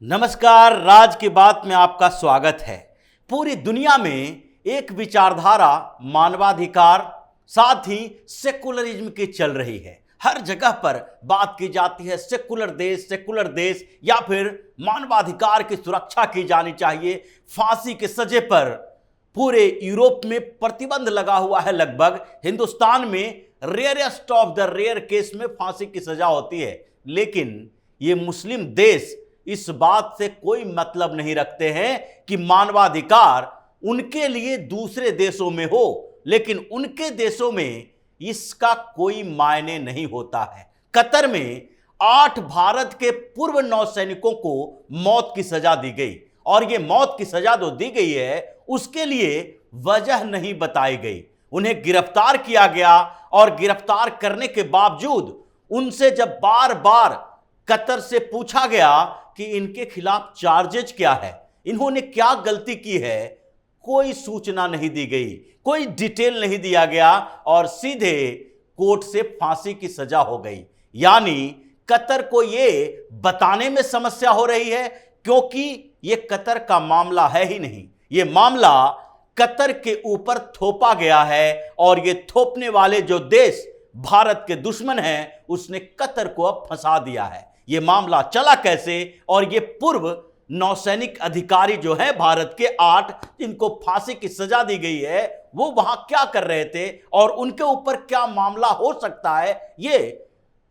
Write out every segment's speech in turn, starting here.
नमस्कार, राज की बात में आपका स्वागत है। पूरी दुनिया में एक विचारधारा मानवाधिकार साथ ही सेकुलरिज्म की चल रही है। हर जगह पर बात की जाती है सेकुलर देश या फिर मानवाधिकार की सुरक्षा की जानी चाहिए। फांसी के सजे पर पूरे यूरोप में प्रतिबंध लगा हुआ है। लगभग हिंदुस्तान में rarest of the rare case में फांसी की सजा होती है, लेकिन ये मुस्लिम देश इस बात से कोई मतलब नहीं रखते हैं कि मानवाधिकार उनके लिए दूसरे देशों में हो, लेकिन उनके देशों में इसका कोई मायने नहीं होता है। कतर में 8 भारत के पूर्व नौसैनिकों को मौत की सजा दी गई, और यह मौत की सजा जो दी गई है उसके लिए वजह नहीं बताई गई। उन्हें गिरफ्तार किया गया और गिरफ्तार करने के बावजूद उनसे जब बार बार कतर से पूछा गया कि इनके खिलाफ चार्जेज क्या है, इन्होंने क्या गलती की है, कोई सूचना नहीं दी गई, कोई डिटेल नहीं दिया गया और सीधे कोर्ट से फांसी की सजा हो गई। यानी कतर को यह बताने में समस्या हो रही है, क्योंकि यह कतर का मामला है ही नहीं, यह मामला कतर के ऊपर थोपा गया है, और यह थोपने वाले जो देश भारत के दुश्मन हैं उसने कतर को अब फंसा दिया है। यह मामला चला कैसे, और ये पूर्व नौसैनिक अधिकारी जो है भारत के 8 जिनको फांसी की सजा दी गई है, वो वहां क्या कर रहे थे और उनके ऊपर क्या मामला हो सकता है, ये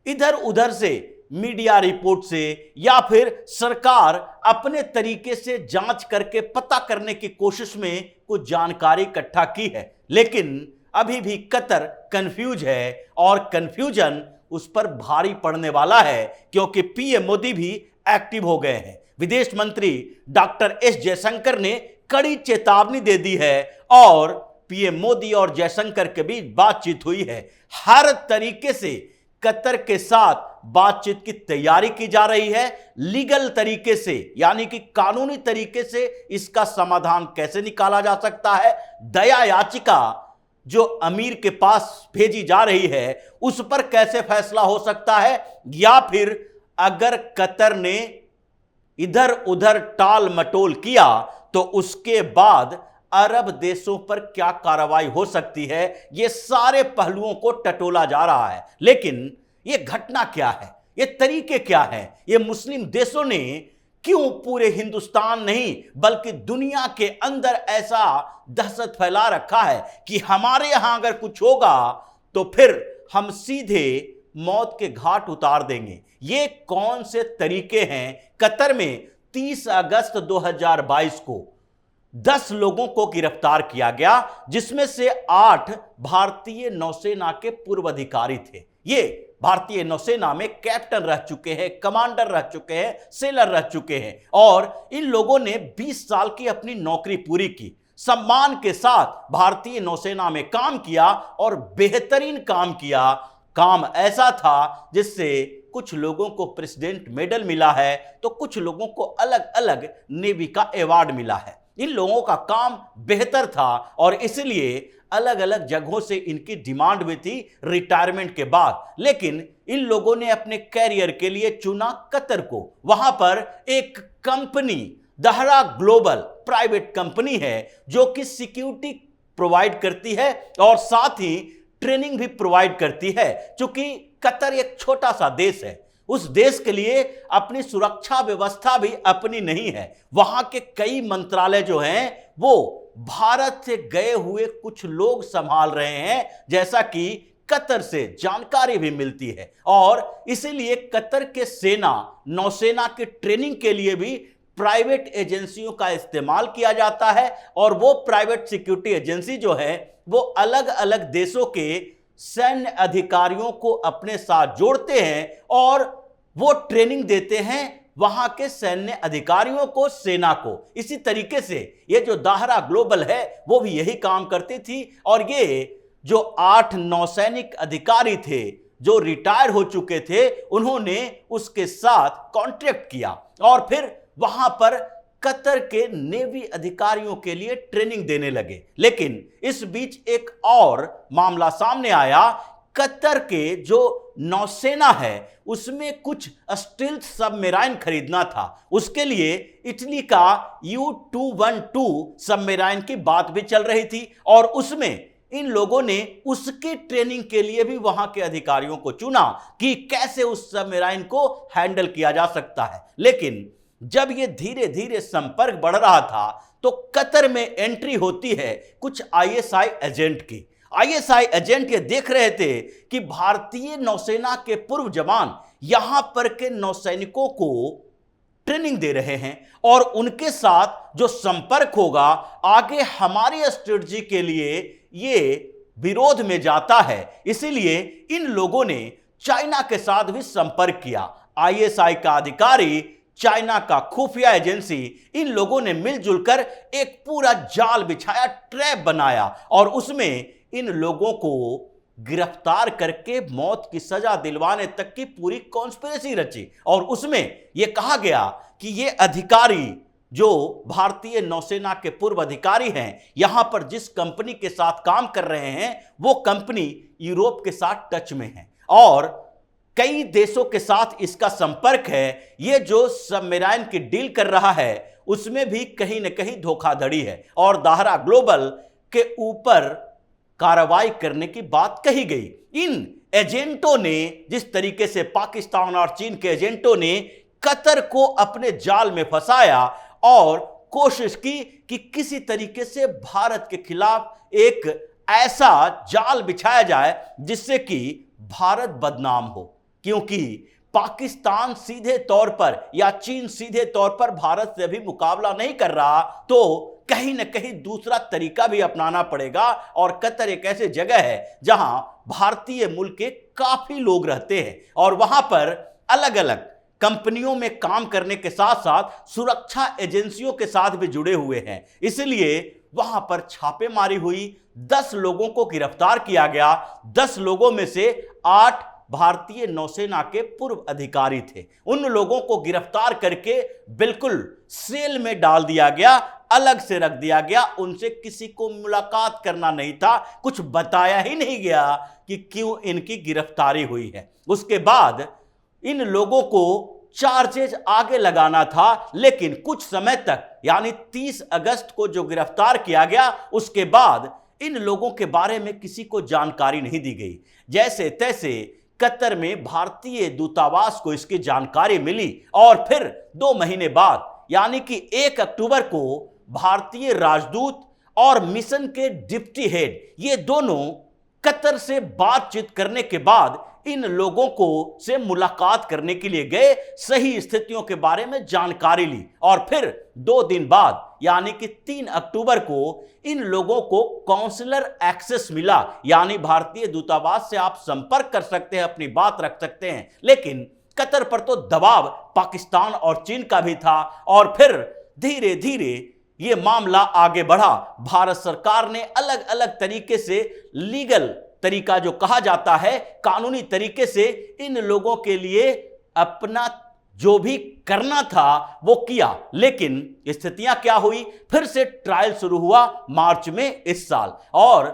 इधर उधर से मीडिया रिपोर्ट से या फिर सरकार अपने तरीके से जांच करके पता करने की कोशिश में कुछ जानकारी इकट्ठा की है, लेकिन अभी भी कतर कंफ्यूज है और कंफ्यूजन उस पर भारी पड़ने वाला है, क्योंकि पीएम मोदी भी एक्टिव हो गए हैं। विदेश मंत्री डॉक्टर एस जयशंकर ने कड़ी चेतावनी दे दी है और पीएम मोदी और जयशंकर के बीच बातचीत हुई है। हर तरीके से कतर के साथ बातचीत की तैयारी की जा रही है, लीगल तरीके से, यानी कि कानूनी तरीके से इसका समाधान कैसे निकाला जा सकता है। दया याचिका जो अमीर के पास भेजी जा रही है उस पर कैसे फैसला हो सकता है, या फिर अगर कतर ने इधर उधर टाल मटोल किया तो उसके बाद अरब देशों पर क्या कार्रवाई हो सकती है। यह सारे पहलुओं को टटोला जा रहा है, लेकिन यह घटना क्या है, ये तरीके क्या है, ये मुस्लिम देशों ने क्यों पूरे हिंदुस्तान नहीं बल्कि दुनिया के अंदर ऐसा दहशत फैला रखा है कि हमारे यहां अगर कुछ होगा तो फिर हम सीधे मौत के घाट उतार देंगे। ये कौन से तरीके हैं। कतर में 30 अगस्त 2022 को 10 लोगों को गिरफ्तार किया गया, जिसमें से 8 भारतीय नौसेना के पूर्व अधिकारी थे। ये भारतीय नौसेना में कैप्टन रह चुके हैं, कमांडर रह चुके हैं, सेलर रह चुके हैं, और इन लोगों ने 20 साल की अपनी नौकरी पूरी की, सम्मान के साथ भारतीय नौसेना में काम किया और बेहतरीन काम किया। काम ऐसा था जिससे कुछ लोगों को प्रेसिडेंट मेडल मिला है तो कुछ लोगों को अलग अलग नेवी का अवार्ड मिला है। इन लोगों का काम बेहतर था और इसलिए अलग अलग जगहों से इनकी डिमांड भी थी रिटायरमेंट के बाद, लेकिन इन लोगों ने अपने कैरियर के लिए चुना कतर को। वहां पर एक कंपनी दहरा ग्लोबल प्राइवेट कंपनी है जो कि सिक्योरिटी प्रोवाइड करती है और साथ ही ट्रेनिंग भी प्रोवाइड करती है। क्योंकि कतर एक छोटा सा देश है, उस देश के लिए अपनी सुरक्षा व्यवस्था भी अपनी नहीं है। वहां के कई मंत्रालय जो हैं वो भारत से गए हुए कुछ लोग संभाल रहे हैं, जैसा कि कतर से जानकारी भी मिलती है। और इसीलिए कतर के सेना नौसेना की ट्रेनिंग के लिए भी प्राइवेट एजेंसियों का इस्तेमाल किया जाता है, और वो प्राइवेट सिक्योरिटी एजेंसी जो है वो अलग अलग देशों के सैन्य अधिकारियों को अपने साथ जोड़ते हैं और वो ट्रेनिंग देते हैं वहां के सैन्य अधिकारियों को, सेना को। इसी तरीके से ये जो दाहरा ग्लोबल है वो भी यही काम करती थी, और ये जो 8 नौसैनिक अधिकारी थे जो रिटायर हो चुके थे, उन्होंने उसके साथ कॉन्ट्रैक्ट किया और फिर वहां पर कतर के नेवी अधिकारियों के लिए ट्रेनिंग देने लगे। लेकिन इस बीच एक और मामला सामने आया। कतर के जो नौसेना है उसमें कुछ स्टील्थ सबमरीन खरीदना था। उसके लिए इटली का U212 सबमरीन की बात भी चल रही थी और उसमें इन लोगों ने उसकी ट्रेनिंग के लिए भी वहां के अधिकारियों को चुना कि कैसे उस सबमरीन को हैंडल किया जा सकता है। लेकिन जब ये धीरे धीरे संपर्क बढ़ रहा था तो कतर में एंट्री होती है कुछ ISI एजेंट की। ISI एजेंट ये देख रहे थे कि भारतीय नौसेना के पूर्व जवान यहां पर के नौसैनिकों को ट्रेनिंग दे रहे हैं और उनके साथ जो संपर्क होगा आगे हमारी स्ट्रेटजी के लिए ये विरोध में जाता है। इसीलिए इन लोगों ने चाइना के साथ भी संपर्क किया। ISI का अधिकारी, चाइना का खुफिया एजेंसी, इन लोगों ने मिलजुल कर एक पूरा जाल बिछाया, ट्रैप बनाया और उसमें इन लोगों को गिरफ्तार करके मौत की सजा दिलवाने तक की पूरी कॉन्स्पिरेसी रची। और उसमें यह कहा गया कि ये अधिकारी जो भारतीय नौसेना के पूर्व अधिकारी हैं, यहां पर जिस कंपनी के साथ काम कर रहे हैं वो कंपनी यूरोप के साथ टच में है और कई देशों के साथ इसका संपर्क है। ये जो सबमरीन की डील कर रहा है उसमें भी कहीं न कहीं धोखाधड़ी है और दाहरा ग्लोबल के ऊपर कार्रवाई करने की बात कही गई। इन एजेंटों ने जिस तरीके से पाकिस्तान और चीन के एजेंटों ने कतर को अपने जाल में फंसाया और कोशिश की कि किसी तरीके से भारत के खिलाफ एक ऐसा जाल बिछाया जाए जिससे कि भारत बदनाम हो, क्योंकि पाकिस्तान सीधे तौर पर या चीन सीधे तौर पर भारत से भी मुकाबला नहीं कर रहा तो कहीं न कहीं दूसरा तरीका भी अपनाना पड़ेगा। और कतर एक ऐसी जगह है जहां भारतीय मूल के काफी लोग रहते हैं और वहां पर अलग अलग कंपनियों में काम करने के साथ साथ सुरक्षा एजेंसियों के साथ भी जुड़े हुए हैं। इसलिए वहां पर छापेमारी हुई, 10 लोगों को गिरफ्तार किया गया। 10 लोगों में से 8 भारतीय नौसेना के पूर्व अधिकारी थे। उन लोगों को गिरफ्तार करके बिल्कुल सेल में डाल दिया गया, अलग से रख दिया गया। उनसे किसी को मुलाकात करना नहीं था, कुछ बताया ही नहीं गया कि क्यों इनकी गिरफ्तारी हुई है। उसके बाद इन लोगों को चार्जेज आगे लगाना था, लेकिन कुछ समय तक यानी 30 अगस्त को जो गिरफ्तार किया गया उसके बाद इन लोगों के बारे में किसी को जानकारी नहीं दी गई। जैसे तैसे कतर में भारतीय दूतावास को इसकी जानकारी मिली और फिर 2 महीने बाद यानी कि 1 अक्टूबर को भारतीय राजदूत और मिशन के डिप्टी हेड ये दोनों कतर से बातचीत करने के बाद इन लोगों को से मुलाकात करने के लिए गए, सही स्थितियों के बारे में जानकारी ली और फिर 2 दिन बाद यानी कि 3 अक्टूबर को इन लोगों को काउंसलर एक्सेस मिला, यानी भारतीय दूतावास से आप संपर्क कर सकते हैं, अपनी बात रख सकते हैं। लेकिन कतर पर तो दबाव पाकिस्तान और चीन का भी था और फिर धीरे धीरे ये मामला आगे बढ़ा। भारत सरकार ने अलग अलग तरीके से लीगल तरीका जो कहा जाता है कानूनी तरीके से इन लोगों के लिए अपना जो भी करना था वो किया। लेकिन स्थितियां क्या हुई, फिर से ट्रायल शुरू हुआ मार्च में इस साल। और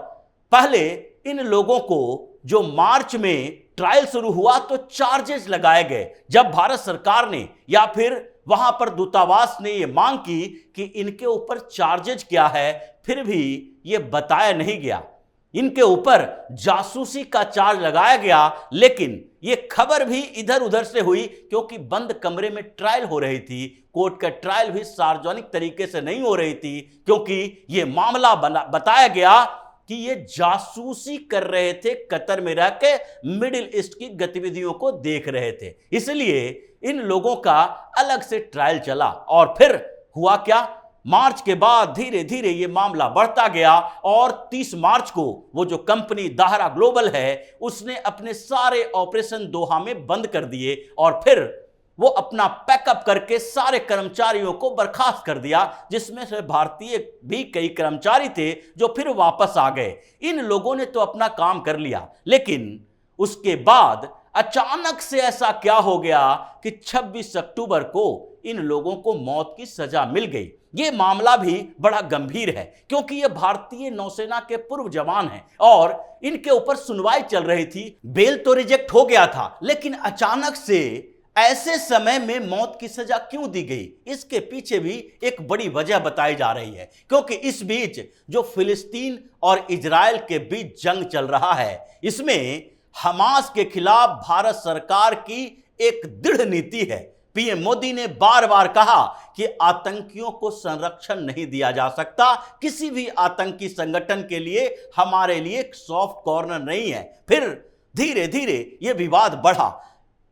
पहले इन लोगों को जो मार्च में ट्रायल शुरू हुआ तो चार्जेस लगाए गए। जब भारत सरकार ने या फिर वहां पर दूतावास ने यह मांग की कि इनके ऊपर चार्जेस क्या है, फिर भी यह बताया नहीं गया। इनके ऊपर जासूसी का चार्ज लगाया गया, लेकिन यह खबर भी इधर उधर से हुई क्योंकि बंद कमरे में ट्रायल हो रही थी। कोर्ट का ट्रायल भी सार्वजनिक तरीके से नहीं हो रही थी क्योंकि यह मामला बताया गया कि ये जासूसी कर रहे थे, कतर में रह के मिडिल ईस्ट की गतिविधियों को देख रहे थे। इसलिए इन लोगों का अलग से ट्रायल चला और फिर हुआ क्या, मार्च के बाद धीरे धीरे ये मामला बढ़ता गया और 30 मार्च को वो जो कंपनी दाहरा ग्लोबल है उसने अपने सारे ऑपरेशन दोहा में बंद कर दिए और फिर वो अपना पैकअप करके सारे कर्मचारियों को बर्खास्त कर दिया, जिसमें से भारतीय भी कई कर्मचारी थे जो फिर वापस आ गए। इन लोगों ने तो अपना काम कर लिया, लेकिन उसके बाद अचानक से ऐसा क्या हो गया कि 26 अक्टूबर को इन लोगों को मौत की सजा मिल गई। ये मामला भी बड़ा गंभीर है क्योंकि ये भारतीय नौसेना के पूर्व जवान हैं और इनके ऊपर सुनवाई चल रही थी। बेल तो रिजेक्ट हो गया था, लेकिन अचानक से ऐसे समय में मौत की सजा क्यों दी गई, इसके पीछे भी एक बड़ी वजह बताई जा रही है। क्योंकि इस बीच जो फिलिस्तीन और इजराइल के बीच जंग चल रहा है, इसमें हमास के खिलाफ भारत सरकार की एक दृढ़ नीति है। पीएम मोदी ने बार बार कहा कि आतंकियों को संरक्षण नहीं दिया जा सकता, किसी भी आतंकी संगठन के लिए हमारे लिए एक सॉफ्ट कॉर्नर नहीं है। फिर धीरे धीरे यह विवाद बढ़ा।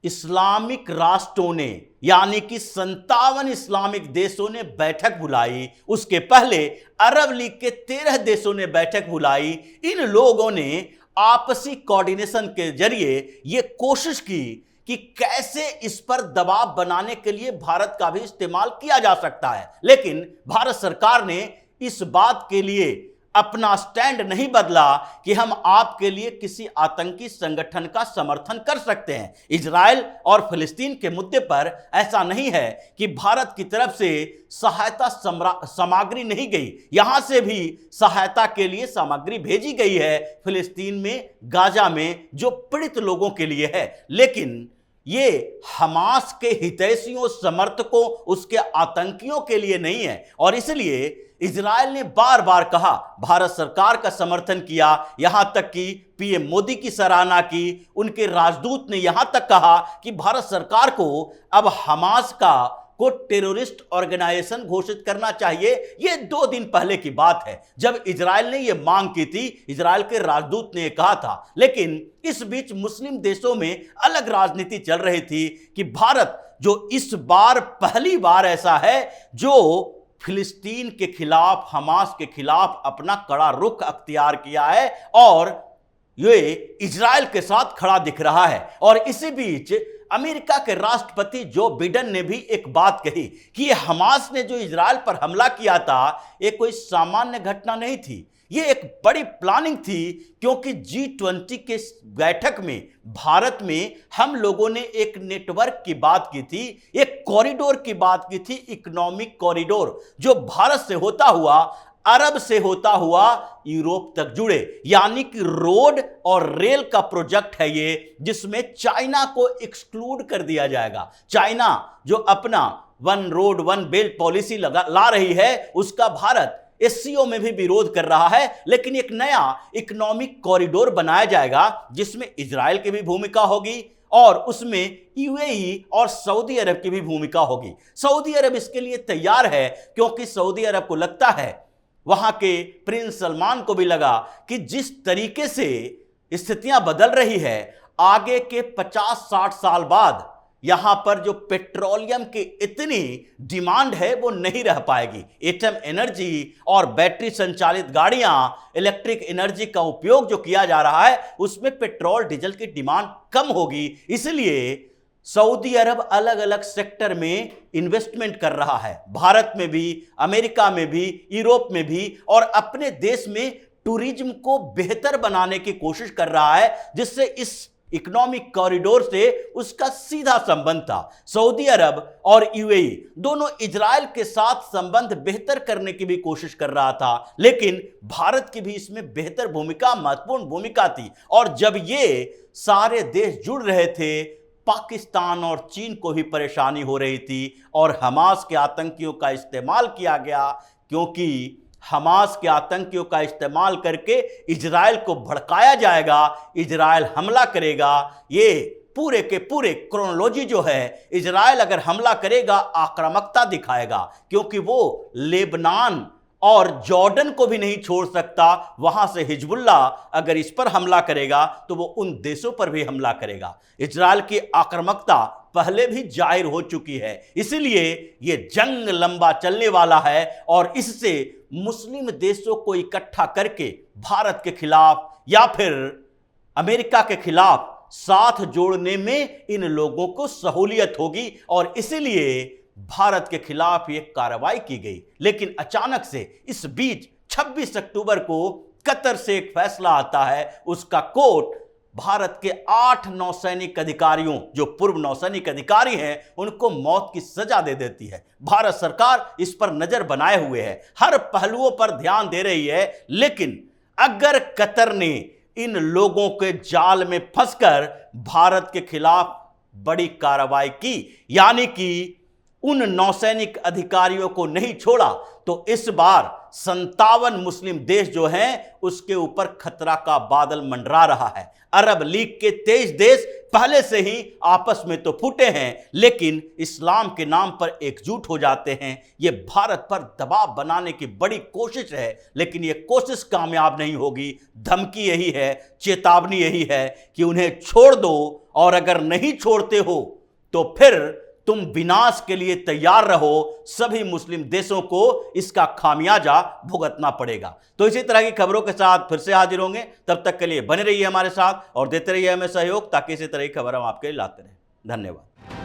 इस्लामिक राष्ट्रों ने यानी कि 57 इस्लामिक देशों ने बैठक बुलाई, उसके पहले अरब लीग के 13 देशों ने बैठक बुलाई। इन लोगों ने आपसी कोऑर्डिनेशन के जरिए यह कोशिश की कि कैसे इस पर दबाव बनाने के लिए भारत का भी इस्तेमाल किया जा सकता है, लेकिन भारत सरकार ने इस बात के लिए अपना स्टैंड नहीं बदला कि हम आपके लिए किसी आतंकी संगठन का समर्थन कर सकते हैं। इजराइल और फिलिस्तीन के मुद्दे पर ऐसा नहीं है कि भारत की तरफ से सहायता सामग्री नहीं गई, यहां से भी सहायता के लिए सामग्री भेजी गई है फिलिस्तीन में, गाजा में, जो पीड़ित लोगों के लिए है। लेकिन ये हमास के हितैषियों, समर्थकों, उसके आतंकियों के लिए नहीं है। और इसलिए इजराइल ने बार बार कहा, भारत सरकार का समर्थन किया, यहां तक कि पीएम मोदी की सराहना की। उनके राजदूत ने यहां तक कहा कि भारत सरकार को अब हमास को टेररिस्ट ऑर्गेनाइजेशन घोषित करना चाहिए। यह 2 दिन पहले की बात है जब इजराइल ने यह मांग की थी, इजराइल के राजदूत ने कहा था। लेकिन इस बीच मुस्लिम देशों में अलग राजनीति चल रही थी कि भारत जो इस बार पहली बार ऐसा है जो फिलिस्तीन के खिलाफ, हमास के खिलाफ अपना कड़ा रुख अख्तियार किया है और ये इजराइल के साथ खड़ा दिख रहा है। और इसी बीच अमेरिका के राष्ट्रपति जो बिडेन ने भी एक बात कही कि ये हमास ने जो इजराइल पर हमला किया था, ये कोई सामान्य घटना नहीं थी, ये एक बड़ी प्लानिंग थी। क्योंकि G20 के बैठक में भारत में हम लोगों ने एक नेटवर्क की बात की थी, एक कॉरिडोर की बात की थी, इकोनॉमिक कॉरिडोर जो भारत से होता हुआ, अरब से होता हुआ यूरोप तक जुड़े, यानी कि रोड और रेल का प्रोजेक्ट है ये, जिसमें चाइना को एक्सक्लूड कर दिया जाएगा। चाइना जो अपना one road one belt policy ला रही है, उसका भारत एससीओ में भी विरोध कर रहा है। लेकिन एक नया इकोनॉमिक कॉरिडोर बनाया जाएगा जिसमें इजराइल की भी भूमिका होगी और उसमें यूएई और सऊदी अरब की भी भूमिका होगी। सऊदी अरब इसके लिए तैयार है क्योंकि सऊदी अरब को लगता है, वहां के प्रिंस सलमान को भी लगा कि जिस तरीके से स्थितियां बदल रही है, आगे के 50-60 साल बाद यहां पर जो पेट्रोलियम की इतनी डिमांड है वो नहीं रह पाएगी। एटम एनर्जी और बैटरी संचालित गाड़ियां, इलेक्ट्रिक एनर्जी का उपयोग जो किया जा रहा है, उसमें पेट्रोल डीजल की डिमांड कम होगी। इसलिए सऊदी अरब अलग अलग सेक्टर में इन्वेस्टमेंट कर रहा है, भारत में भी, अमेरिका में भी, यूरोप में भी, और अपने देश में टूरिज्म को बेहतर बनाने की कोशिश कर रहा है, जिससे इस इकोनॉमिक कॉरिडोर से उसका सीधा संबंध था। सऊदी अरब और यूएई दोनों इजराइल के साथ संबंध बेहतर करने की भी कोशिश कर रहा था, लेकिन भारत की भी इसमें बेहतर भूमिका, महत्वपूर्ण भूमिका थी। और जब ये सारे देश जुड़ रहे थे, पाकिस्तान और चीन को भी परेशानी हो रही थी और हमास के आतंकियों का इस्तेमाल किया गया, क्योंकि हमास के आतंकियों का इस्तेमाल करके इजराइल को भड़काया जाएगा, इजराइल हमला करेगा। ये पूरे के पूरे क्रोनोलॉजी जो है, इजराइल अगर हमला करेगा आक्रामकता दिखाएगा, क्योंकि वो लेबनान और जॉर्डन को भी नहीं छोड़ सकता। वहां से हिजबुल्ला अगर इस पर हमला करेगा तो वो उन देशों पर भी हमला करेगा। इजराइल की आक्रामकता पहले भी जाहिर हो चुकी है, इसलिए ये जंग लंबा चलने वाला है और इससे मुस्लिम देशों को इकट्ठा करके भारत के खिलाफ या फिर अमेरिका के खिलाफ साथ जोड़ने में इन लोगों को सहूलियत होगी और इसीलिए भारत के खिलाफ ये कार्रवाई की गई। लेकिन अचानक से इस बीच 26 अक्टूबर को कतर से एक फैसला आता है, उसका कोर्ट भारत के 8 नौसैनिक अधिकारियों, जो पूर्व नौसैनिक अधिकारी हैं, उनको मौत की सजा दे देती है। भारत सरकार इस पर नजर बनाए हुए है, हर पहलुओं पर ध्यान दे रही है। लेकिन अगर कतर ने इन लोगों के जाल में फंसकर भारत के खिलाफ बड़ी कार्रवाई की, यानी कि उन नौसैनिक अधिकारियों को नहीं छोड़ा, तो इस बार 57 मुस्लिम देश जो हैं उसके ऊपर खतरा का बादल मंडरा रहा है। अरब लीग के 23 देश पहले से ही आपस में तो फूटे हैं, लेकिन इस्लाम के नाम पर एकजुट हो जाते हैं। यह भारत पर दबाव बनाने की बड़ी कोशिश है, लेकिन यह कोशिश कामयाब नहीं होगी। धमकी यही है, चेतावनी यही है कि उन्हें छोड़ दो, और अगर नहीं छोड़ते हो तो फिर तुम विनाश के लिए तैयार रहो। सभी मुस्लिम देशों को इसका खामियाजा भुगतना पड़ेगा। तो इसी तरह की खबरों के साथ फिर से हाजिर होंगे। तब तक के लिए बने रहिए हमारे साथ और देते रहिए हमें सहयोग, ताकि इसी तरह की खबर हम आपके लिए लाते रहें। धन्यवाद।